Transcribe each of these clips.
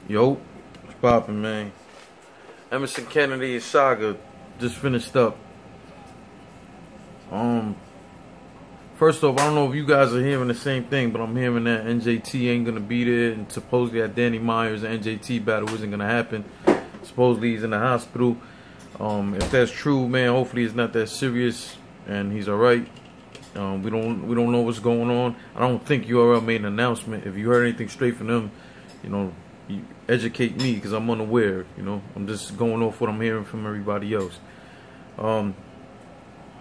Yo, what's poppin', man? Emerson Kennedy and Saga just finished up. First off, I don't know if you guys are hearing the same thing, but I'm hearing that NJT ain't gonna be there, and supposedly that Danny Myers and NJT battle isn't gonna happen. Supposedly he's in the hospital. If that's true, man, hopefully it's not that serious and he's alright. We don't know what's going on. I don't think URL made an announcement. If you heard anything straight from them, you educate me because I'm unaware. I'm just going off what I'm hearing from everybody else.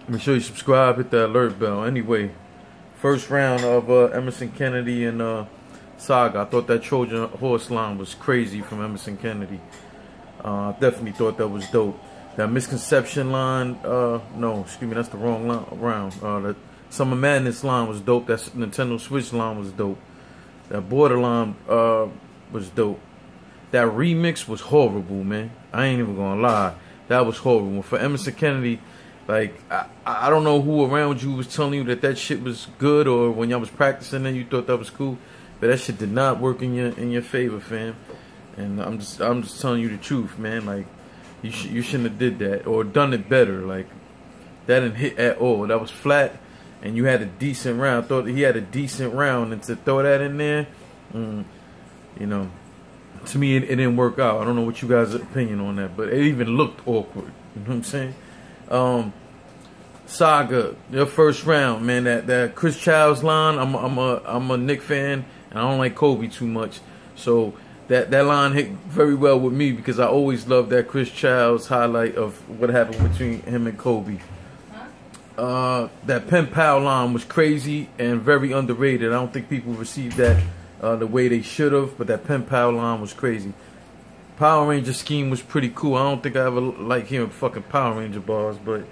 Make sure you subscribe, hit that alert bell. Anyway, first round of Emerson Kennedy and Saga. I thought that Trojan horse line was crazy from Emerson Kennedy. I definitely thought that was dope. That misconception line, no, excuse me, that's the wrong round. That Summer Madness line was dope. That Nintendo Switch line was dope. That Borderline was dope. That remix was horrible, man. I ain't even gonna lie. That was horrible. For Emerson Kennedy, like, I don't know who around you was telling you that shit was good, or when y'all was practicing and you thought that was cool, but that shit did not work in your favor, fam. And I'm just telling you the truth, man. Like, you shouldn't have did that or done it better. Like, that didn't hit at all. That was flat, and you had a decent round. Thought he had a decent round, and to throw that in there, to me it didn't work out. I don't know what you guys' opinion on that, but it even looked awkward. You know what I'm saying? Saga, your first round, man. That Chris Childs line, I'm a Knick fan, and I don't like Kobe too much, so that line hit very well with me because I always loved that Chris Childs highlight of what happened between him and Kobe. That Pen Pal line was crazy and very underrated. I don't think people received that the way they should have, but that Pen Pal line was crazy. Power Ranger scheme was pretty cool. I don't think I ever liked hearing fucking Power Ranger bars, but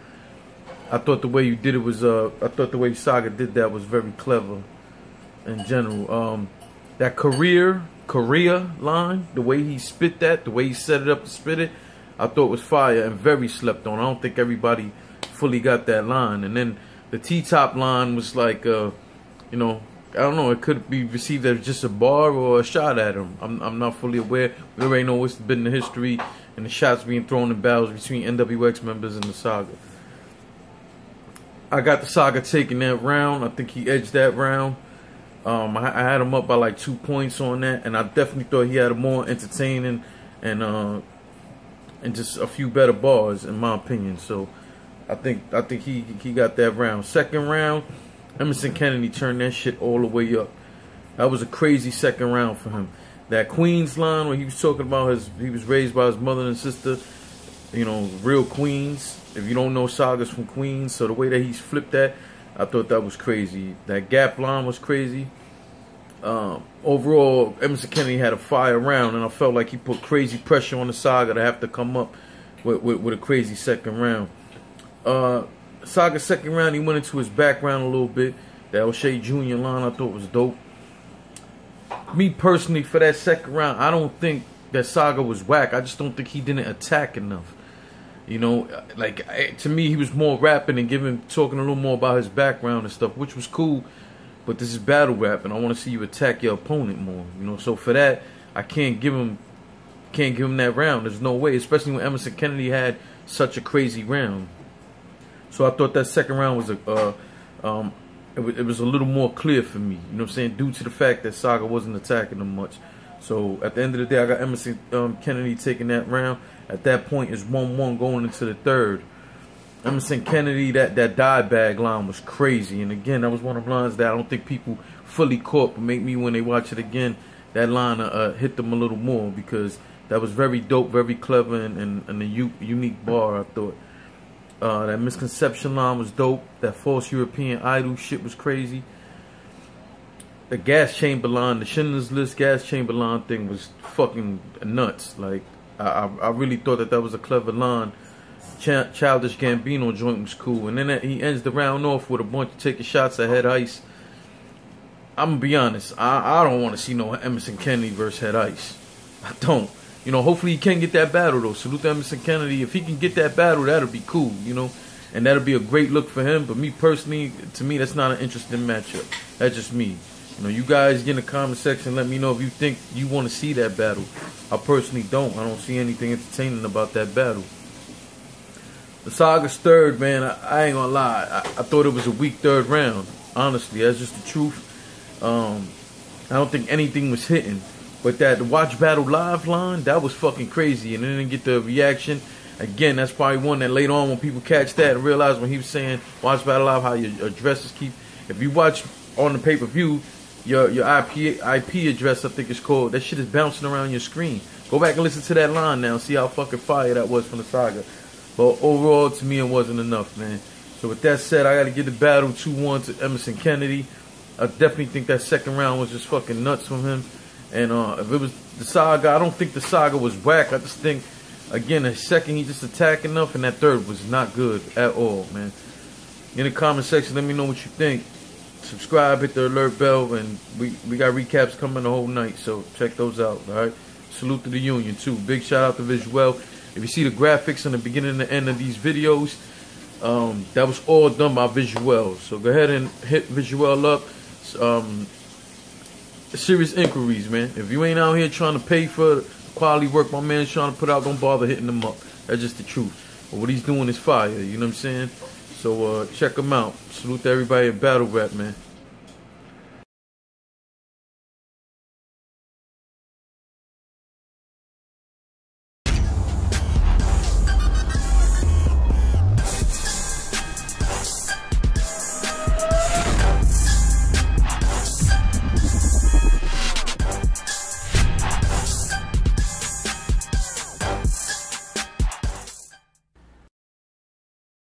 I thought the way you did it was, I thought the way Saga did that was very clever in general. That Korea line, the way he spit that, the way he set it up to spit it, I thought was fire and very slept on. I don't think everybody fully got that line. And then the T-top line was like, I don't know, it could be received as just a bar or a shot at him. I'm not fully aware. We already know what's been the history and the shots being thrown in battles between NWX members and the Saga. I got the Saga taking that round. I think he edged that round. I had him up by like 2 points on that, and I definitely thought he had a more entertaining and just a few better bars in my opinion. So I think he got that round. Second round, Emerson Kennedy turned that shit all the way up. That was a crazy second round for him. That Queens line where he was talking about he was raised by his mother and sister, real Queens. If you don't know, Saga's from Queens, so the way that he flipped that, I thought that was crazy. That Gap line was crazy. Overall, Emerson Kennedy had a fire round, and I felt like he put crazy pressure on the Saga to have to come up with a crazy second round. Saga's second round, he went into his background a little bit. That O'Shea Jr. line I thought was dope. Me personally, for that second round, I don't think that Saga was whack. I just don't think he didn't attack enough. To me, he was more rapping and talking a little more about his background and stuff, which was cool. But this is battle rap, and I want to see you attack your opponent more. So for that, I can't give him that round. There's no way, especially when Emerson Kennedy had such a crazy round. So I thought that second round was it was a little more clear for me. You know what I'm saying? Due to the fact that Saga wasn't attacking him much. So at the end of the day, I got Emerson Kennedy taking that round. At that point, it's 1-1 going into the third. Emerson Kennedy, that die bag line was crazy. And again, that was one of the lines that I don't think people fully caught, but make me, when they watch it again, that line hit them a little more, because that was very dope, very clever, and a unique bar, I thought. That misconception line was dope. That false European idol shit was crazy. The gas chamber line, the Schindler's List gas chamber line thing was fucking nuts. Like, I really thought that was a clever line. Childish Gambino joint was cool. And then he ends the round off with a bunch of taking shots at Head Ice. I'm gonna be honest, I don't want to see no Emerson Kennedy versus Head Ice. I don't. Hopefully he can get that battle though. Salute to Emerson Kennedy. If he can get that battle, that'll be cool, and that'll be a great look for him. But me personally, to me, that's not an interesting matchup. That's just me. You know, you guys get in the comment section. Let me know if you think you want to see that battle. I personally don't. I don't see anything entertaining about that battle. The Saga's third, man, I ain't gonna lie. I thought it was a weak third round. Honestly, that's just the truth. I don't think anything was hitting. But that Watch Battle Live line, that was fucking crazy. And then didn't get the reaction. Again, that's probably one that later on when people catch that and realize when he was saying Watch Battle Live, how your addresses keep. If you watch on the pay-per-view, your IP address, I think it's called, that shit is bouncing around your screen. Go back and listen to that line now and see how fucking fire that was from the Saga. But overall, to me, it wasn't enough, man. So with that said, I got to give the battle 2-1 to Emerson Kennedy. I definitely think that second round was just fucking nuts from him. And if it was the Saga, I don't think the Saga was whack. I just think, again, the second he just attacked enough, and that third was not good at all, man. In the comment section, let me know what you think. Subscribe, hit the alert bell, and we got recaps coming the whole night, so check those out, all right? Salute to the Union, too. Big shout out to Visuel. If you see the graphics in the beginning and the end of these videos, that was all done by Visuel. So go ahead and hit Visuel up. Serious inquiries, man. If you ain't out here trying to pay for quality work my man's trying to put out, don't bother hitting them up. That's just the truth. But what he's doing is fire, you know what I'm saying? So check him out. Salute to everybody at Battle Rap, man.